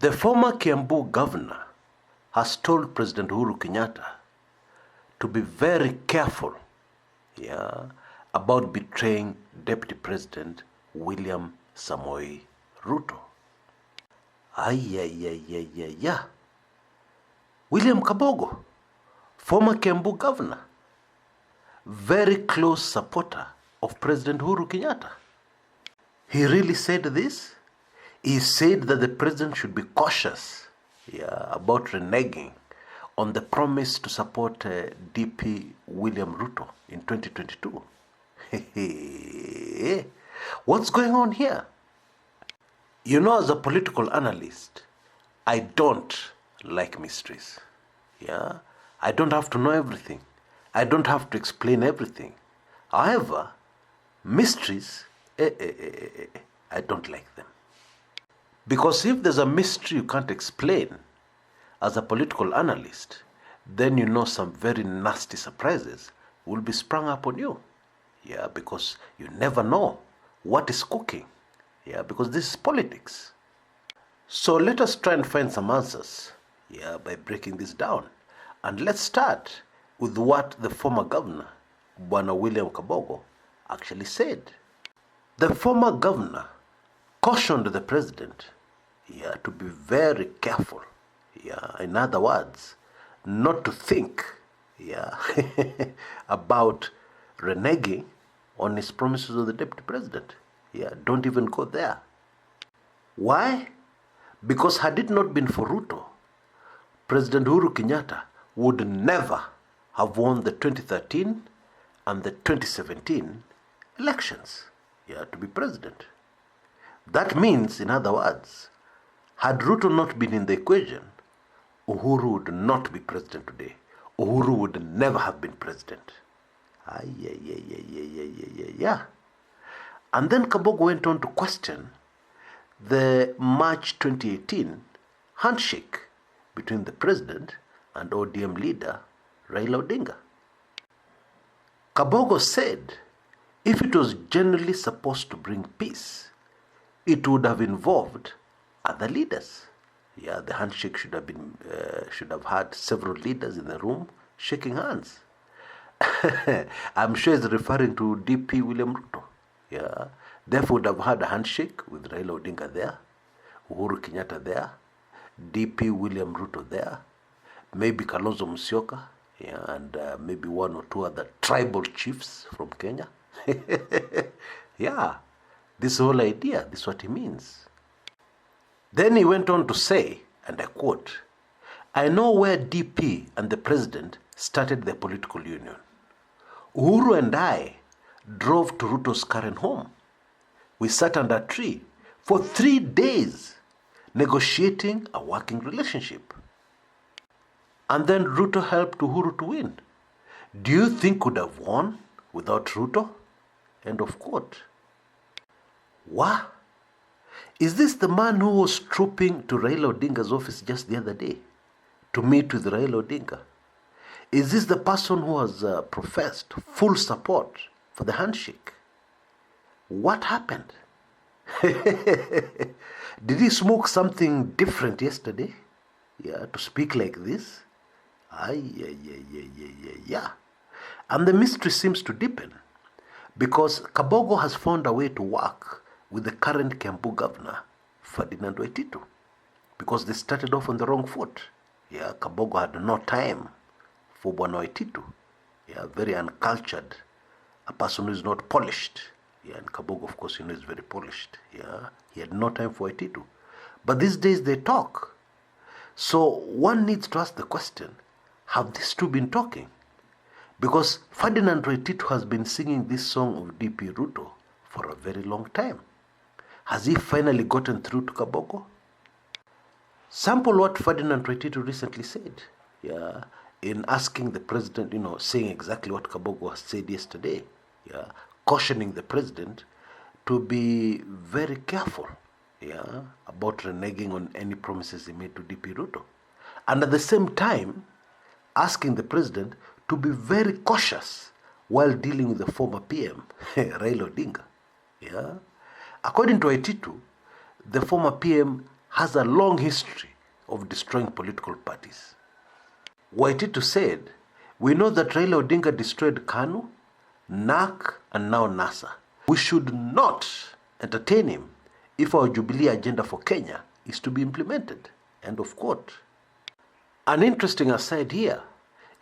The former Kiambu governor has told President Uhuru Kenyatta to be very careful, about betraying Deputy President William Samoei Ruto. William Kabogo, former Kiambu governor, very close supporter of President Uhuru Kenyatta. He really said this. He said that the president should be cautious, about reneging on the promise to support DP William Ruto in 2022. What's going on here? You know, as a political analyst, I don't like mysteries. I don't have to know everything. I don't have to explain everything. However, mysteries, I don't like them. Because if there's a mystery you can't explain as a political analyst, then you know some very nasty surprises will be sprung upon you. Because you never know what is cooking. Because this is politics. So let us try and find some answers, by breaking this down. And let's start with what the former governor, Bwana William Kabogo, actually said. The former governor cautioned the president, to be very careful. In other words, not to think, about reneging on his promises of the deputy president. Don't even go there. Why? Because had it not been for Ruto, President Uhuru Kenyatta would never have won the 2013 and the 2017 elections, to be president. That means, in other words, had Ruto not been in the equation, Uhuru would not be president today. Uhuru would never have been president. And then Kabogo went on to question the March 2018 handshake between the president and ODM leader Raila Odinga. Kabogo said if it was generally supposed to bring peace, it would have involved other leaders. The handshake should have had several leaders in the room shaking hands. I'm sure he's referring to DP William Ruto. Therefore would have had a handshake with Raila Odinga there, Uhuru Kenyatta there, DP William Ruto there, maybe Kalonzo Musyoka, and maybe one or two other tribal chiefs from Kenya. This whole idea, this is what he means. Then he went on to say, and I quote, "I know where DP and the president started their political union. Uhuru and I drove to Ruto's current home. We sat under a tree for 3 days negotiating a working relationship. And then Ruto helped Uhuru to win. Do you think could have won without Ruto?" End of quote. What? Is this the man who was trooping to Raila Odinga's office just the other day to meet with Raila Odinga? Is this the person who has professed full support for the handshake? What happened? Did he smoke something different yesterday? To speak like this? And the mystery seems to deepen because Kabogo has found a way to work with the current Kiambu governor, Ferdinand Waititu, because they started off on the wrong foot. Kabogo had no time for Bwana Waititu. Very uncultured, a person who is not polished. And Kabogo, of course, is very polished. He had no time for Waititu. But these days they talk. So one needs to ask the question, have these two been talking? Because Ferdinand Waititu has been singing this song of DP Ruto for a very long time. Has he finally gotten through to Kabogo? Sample what Ferdinand Waititu recently said, in asking the president, saying exactly what Kabogo has said yesterday, cautioning the president to be very careful, about reneging on any promises he made to DP Ruto. And at the same time, asking the president to be very cautious while dealing with the former PM, Raila Odinga. According to Waititu, the former PM has a long history of destroying political parties. Waititu said, "We know that Raila Odinga destroyed KANU, NARC, and now NASA. We should not entertain him if our Jubilee agenda for Kenya is to be implemented." End of quote. An interesting aside here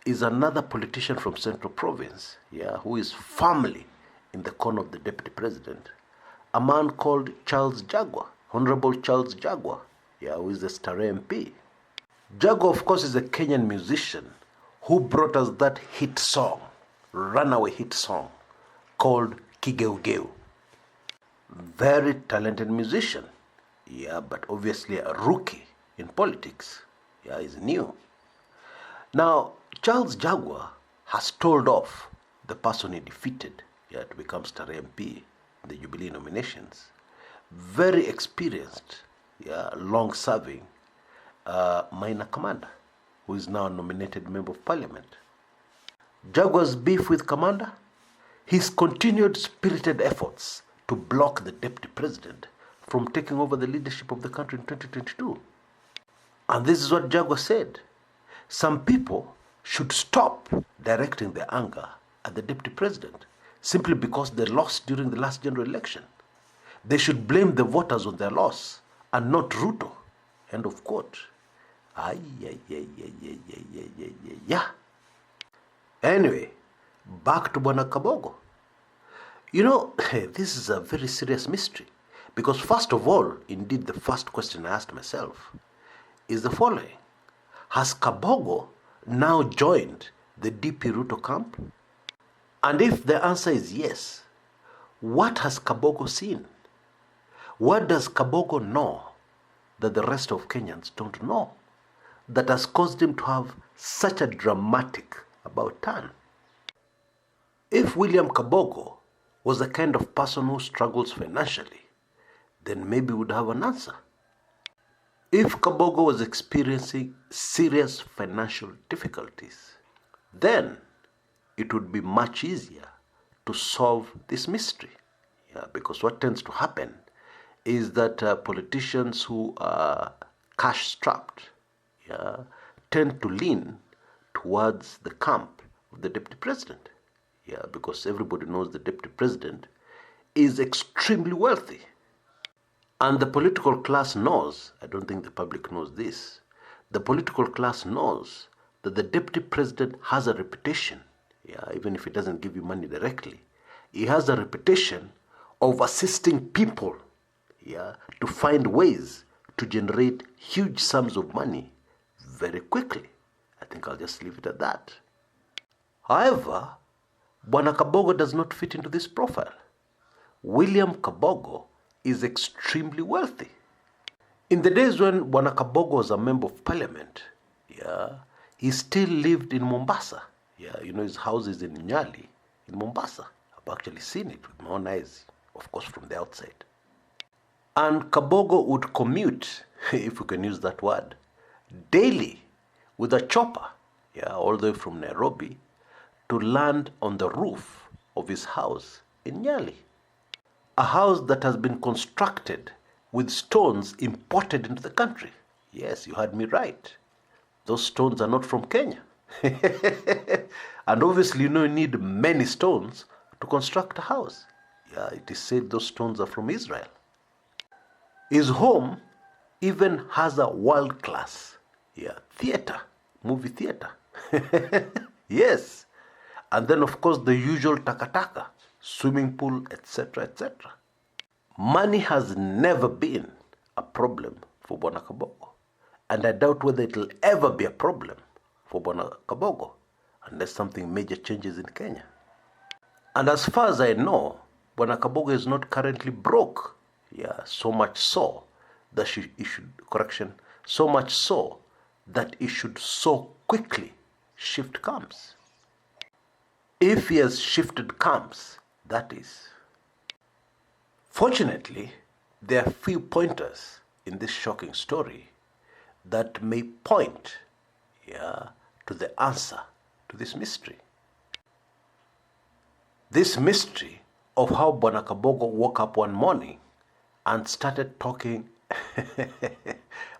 is another politician from Central Province, who is firmly in the corner of the Deputy President, a man called Charles Jagwa, Honorable Charles Jagwa, who is the Star MP. Jagwa, of course, is a Kenyan musician who brought us that hit song, runaway hit song, called Kigeugeu. Very talented musician, but obviously a rookie in politics. He's new. Now, Charles Jagwa has told off the person he defeated to become Star MP in the Jubilee nominations. Very experienced, long-serving minor commander, who is now a nominated member of parliament. Jagwa's beef with Commander, his continued spirited efforts to block the deputy president from taking over the leadership of the country in 2022. And this is what Jagwa said: "Some people should stop directing their anger at the deputy president simply because they lost during the last general election. They should blame the voters on their loss and not Ruto." End of quote. Anyway, back to Bwana Kabogo. This is a very serious mystery, because first of all, indeed the first question I asked myself is the following: has Kabogo now joined the DP Ruto camp? And if the answer is yes, what has Kabogo seen? What does Kabogo know that the rest of Kenyans don't know, that has caused him to have such a dramatic about turn? If William Kabogo was the kind of person who struggles financially, then maybe we would have an answer. If Kabogo was experiencing serious financial difficulties, then it would be much easier to solve this mystery. Because what tends to happen is that politicians who are cash-strapped tend to lean towards the camp of the deputy president. Because everybody knows the deputy president is extremely wealthy. And the political class knows, I don't think the public knows this, the political class knows that the deputy president has a reputation, even if he doesn't give you money directly, he has a reputation of assisting people, to find ways to generate huge sums of money very quickly. I think I'll just leave it at that. However, Bwana Kabogo does not fit into this profile. William Kabogo is extremely wealthy. In the days when Bwana Kabogo was a member of parliament, he still lived in Mombasa. His house is in Nyali, in Mombasa. I've actually seen it with my own eyes, of course, from the outside. And Kabogo would commute, if we can use that word, daily with a chopper, all the way from Nairobi, to land on the roof of his house in Nyali. A house that has been constructed with stones imported into the country. Yes, you heard me right. Those stones are not from Kenya. And obviously, you need many stones to construct a house. It is said those stones are from Israel. His home even has a world-class theater, movie theater. Yes. And then, of course, the usual takataka, swimming pool, etc., etc. Money has never been a problem for Bwana Kabogo. And I doubt whether it will ever be a problem for Bwana Kabogo unless something major changes in Kenya. And as far as I know, Bwana Kabogo is not currently broke. So much so that he should so quickly shift camps. If he has shifted camps, that is. Fortunately, there are few pointers in this shocking story that may point to the answer to this mystery. This mystery of how Bwana Kabogo woke up one morning and started talking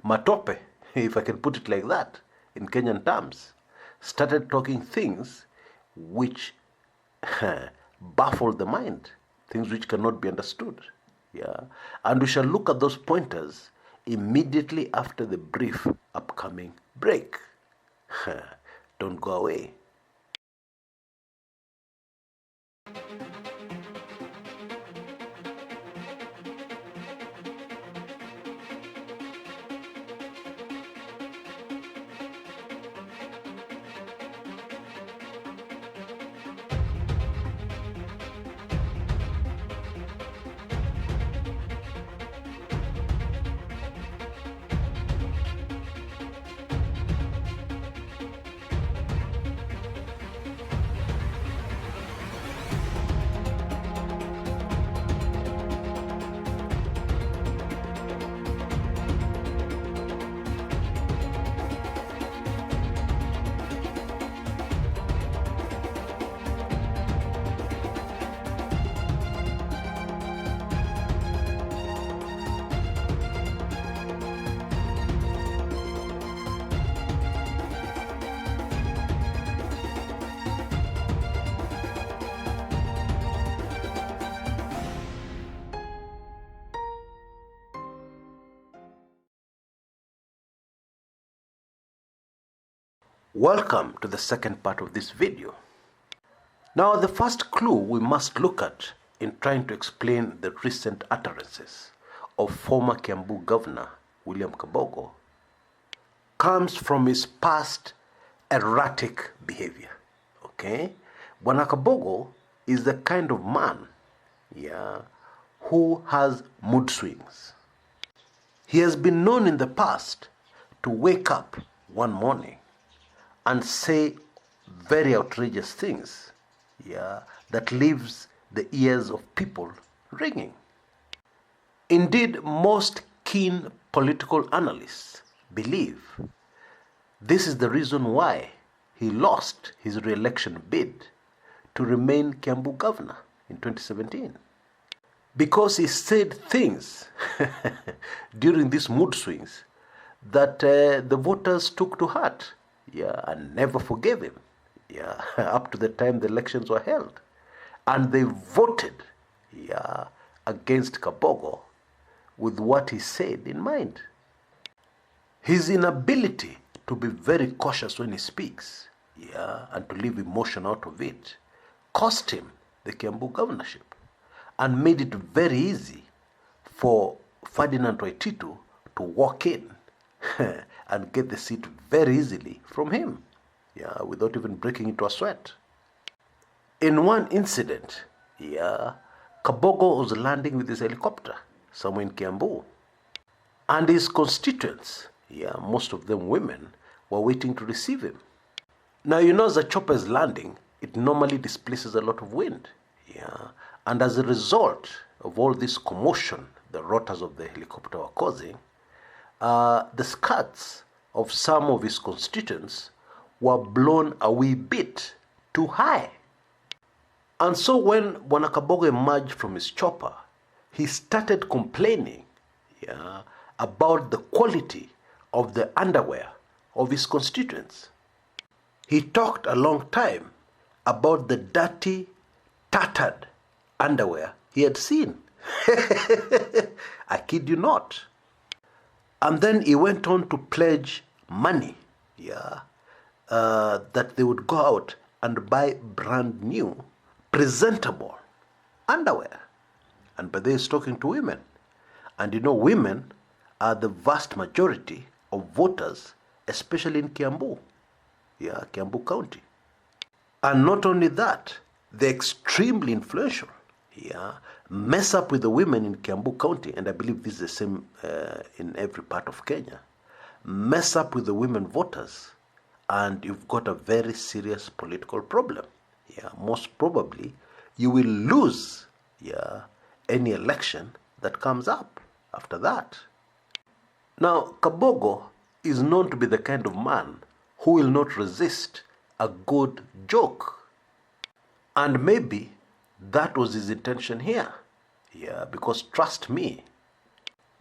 matope, if I can put it like that, in Kenyan terms, started talking things which baffle the mind, things which cannot be understood. Yeah, and we shall look at those pointers immediately after the brief upcoming break. Don't go away. Welcome to the second part of this video. Now, the first clue we must look at in trying to explain the recent utterances of former Kiambu Governor William Kabogo comes from his past erratic behavior. Okay? Bwana Kabogo is the kind of man, who has mood swings. He has been known in the past to wake up one morning and say very outrageous things, that leaves the ears of people ringing. Indeed, most keen political analysts believe this is the reason why he lost his re-election bid to remain Kiambu governor in 2017. Because he said things during these mood swings that the voters took to heart, and never forgave him, up to the time the elections were held. And they voted, against Kabogo with what he said in mind. His inability to be very cautious when he speaks, and to leave emotion out of it, cost him the Kiambu governorship and made it very easy for Ferdinand Waititu to walk in and get the seat very easily from him, without even breaking into a sweat. In one incident, Kabogo was landing with his helicopter somewhere in Kiambu, and his constituents, most of them women, were waiting to receive him. Now, as a chopper is landing, it normally displaces a lot of wind, and as a result of all this commotion the rotors of the helicopter were causing, the skirts of some of his constituents were blown a wee bit too high. And so when Bwana Kabogo emerged from his chopper, he started complaining about the quality of the underwear of his constituents. He talked a long time about the dirty, tattered underwear he had seen. I kid you not. And then he went on to pledge money, that they would go out and buy brand new, presentable underwear. And by this, talking to women. And women are the vast majority of voters, especially in Kiambu, Kiambu County. And not only that, they're extremely influential, mess up with the women in Kiambu County, and I believe this is the same in every part of Kenya. Mess up with the women voters, and you've got a very serious political problem. Most probably, you will lose, any election that comes up after that. Now, Kabogo is known to be the kind of man who will not resist a good joke. And maybe that was his intention here. Because trust me,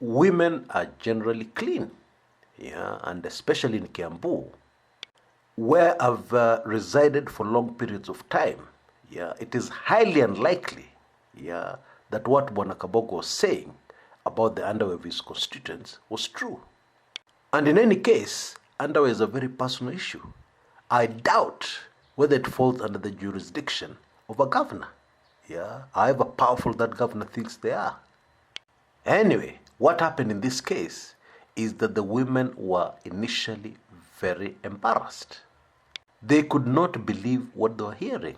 women are generally clean. yeah, and especially in Kiambu, where I've resided for long periods of time, yeah, it is highly unlikely, yeah, that what Bwana Kabogo was saying about the underwear of his constituents was true. And in any case, underwear is a very personal issue. I doubt whether it falls under the jurisdiction of a governor, yeah, however powerful that governor thinks they are. Anyway, what happened in this case is that the women were initially very embarrassed. They could not believe what they were hearing.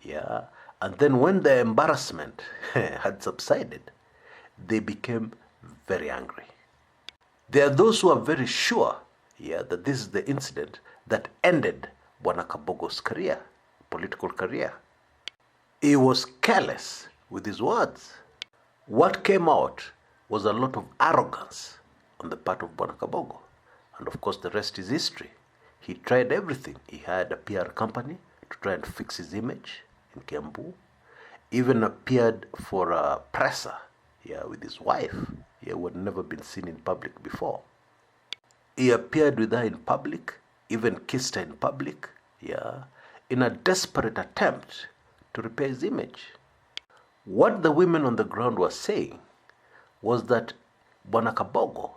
Yeah. And then when the embarrassment had subsided, they became very angry. There are those who are very sure, yeah, that this is the incident that ended Bwana Kabogo's career, political career. He was careless with his words. What came out was a lot of arrogance on the part of Bwana Kabogo. And of course, the rest is history. He tried everything. He had a PR company to try and fix his image in Kiambu. Even appeared for a presser, yeah, with his wife, yeah, who had never been seen in public before. He appeared with her in public, even kissed her in public, yeah, in a desperate attempt to repair his image. What the women on the ground were saying was that Bwana Kabogo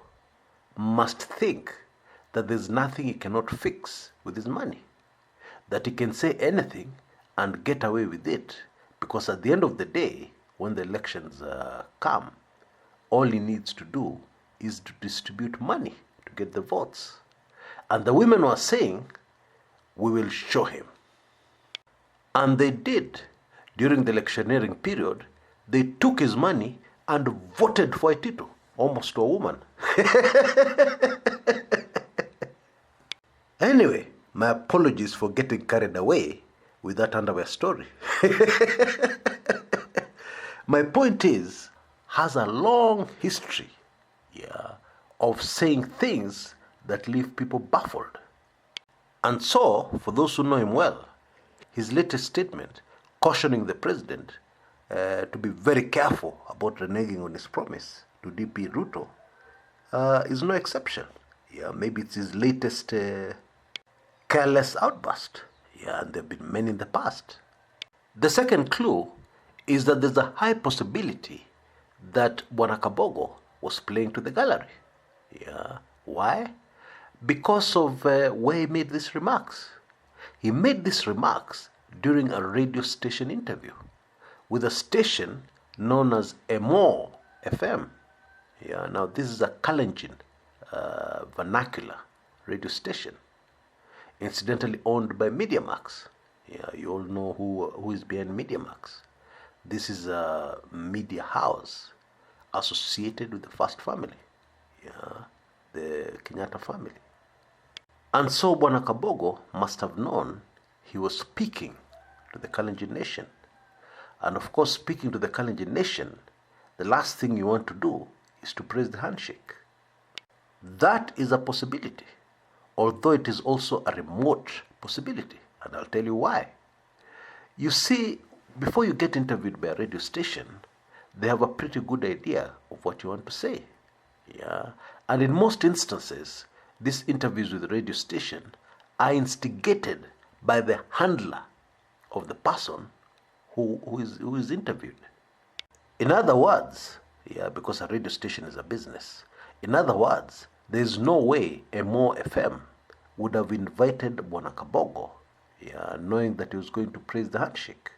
must think that there's nothing he cannot fix with his money, that he can say anything and get away with it, because at the end of the day, when the elections come, all he needs to do is to distribute money to get the votes. And the women were saying, we will show him. And they did. During the electioneering period, they took his money and voted for Etito, almost to a woman. Anyway, my apologies for getting carried away with that underwear story. My point is, has a long history, yeah, of saying things that leave people baffled. And so, for those who know him well, his latest statement cautioning the president to be very careful about reneging on his promise to DP Ruto is no exception. Yeah, maybe it's his latest careless outburst. Yeah, and there have been many in the past. The second clue is that there's a high possibility that Bwana Kabogo was playing to the gallery. Yeah, why? Because of where he made these remarks. He made these remarks during a radio station interview with a station known as Emo FM. Yeah, now this is a Kalenjin vernacular radio station, incidentally owned by MediaMax. Yeah, you all know who is behind MediaMax. This is a media house associated with the first family, yeah, the Kenyatta family. And so Bwana Kabogo must have known he was speaking to the Kalenjin nation. And of course, speaking to the Kalenjin nation, the last thing you want to do is to praise the handshake. That is a possibility, although it is also a remote possibility. And I'll tell you why. You see, before you get interviewed by a radio station, they have a pretty good idea of what you want to say. Yeah. And in most instances, these interviews with the radio station are instigated by the handler of the person who is interviewed. In other words, yeah, because a radio station is a business. In other words, there is no way Emo FM would have invited Bwana Kabogo, yeah, knowing that he was going to praise the handshake.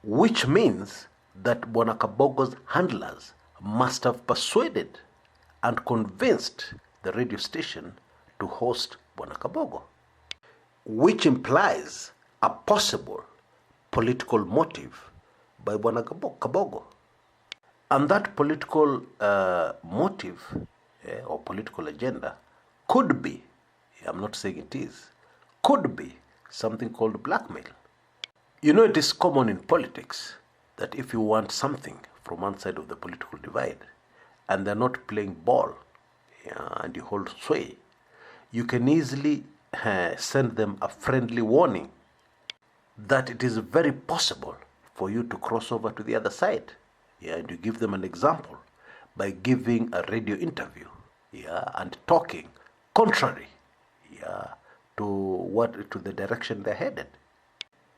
Which means that Bwana Kabogo's handlers must have persuaded and convinced the radio station to host Bwana Kabogo, which implies a possible political motive by Bwana Kabogo. And that political motive or political agenda could be, I'm not saying it is, could be something called blackmail. You know, it is common in politics that if you want something from one side of the political divide and they're not playing ball, yeah, and you hold sway, you can easily send them a friendly warning that it is very possible for you to cross over to the other side. Yeah, and you give them an example by giving a radio interview, yeah, and talking contrary, yeah, to the direction they're headed,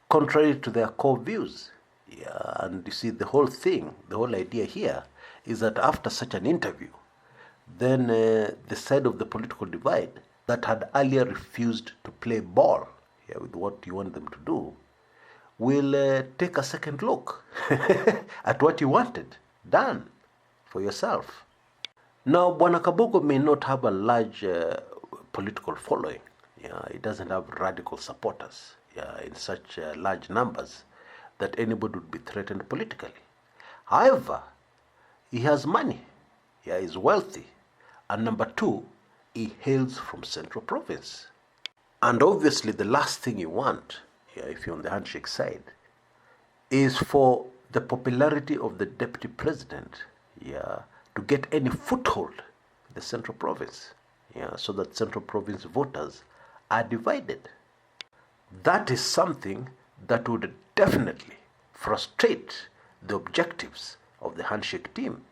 contrary to their core views. Yeah, and you see, the whole idea here is that after such an interview, then the side of the political divide that had earlier refused to play ball, yeah, with what you want them to do will take a second look at what you wanted done for yourself. Now, Bwana Kabogo may not have a large political following. Yeah, he doesn't have radical supporters, yeah, in such large numbers that anybody would be threatened politically. However, he has money. Yeah, he's wealthy. And number two, he hails from Central Province. And obviously, the last thing you want, yeah, if you're on the handshake side, is for the popularity of the deputy president, yeah, to get any foothold in the Central Province, yeah, so that Central Province voters are divided. That is something that would definitely frustrate the objectives of the handshake team.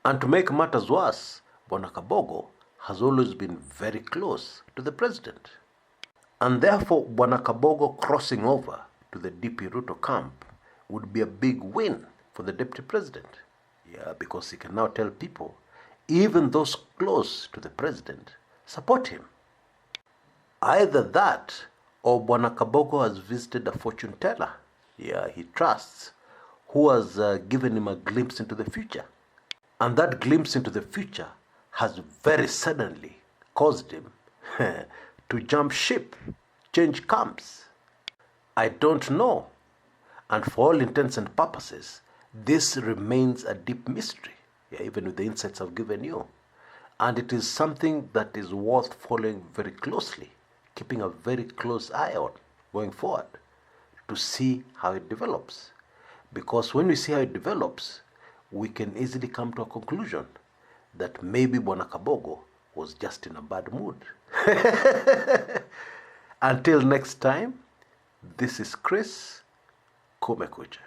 And to make matters worse, Bwana Kabogo has always been very close to the president. And therefore, Bwana Kabogo crossing over to the DP Ruto camp would be a big win for the deputy president. Yeah, because he can now tell people, even those close to the president, support him. Either that, or Bwana Kabogo has visited a fortune teller, yeah, he trusts, who has given him a glimpse into the future. And that glimpse into the future has very suddenly caused him to jump ship, change camps. I don't know. And for all intents and purposes, this remains a deep mystery, yeah, even with the insights I've given you. And it is something that is worth following very closely, keeping a very close eye on going forward to see how it develops. Because when we see how it develops, we can easily come to a conclusion that maybe Bwana Kabogo was just in a bad mood. Until next time, this is Chris Kumekucha.